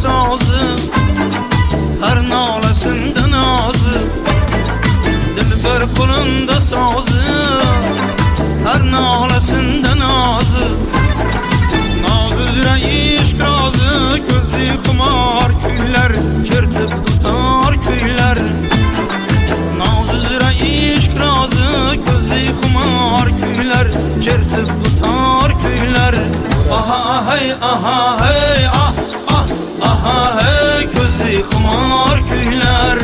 sazı, her nalasında nazı. Dilber kolunda sazı, her nalasında nazı. Nazı üzere işk razı, gözü xumar kuylar, kirtib tutar kuylar. Nazı üzere işk razı, gözü xumar kuylar, kirtib tutar kuylar. Aha hey, aha hey, ah ah aha hey, gözü xumar kuylar.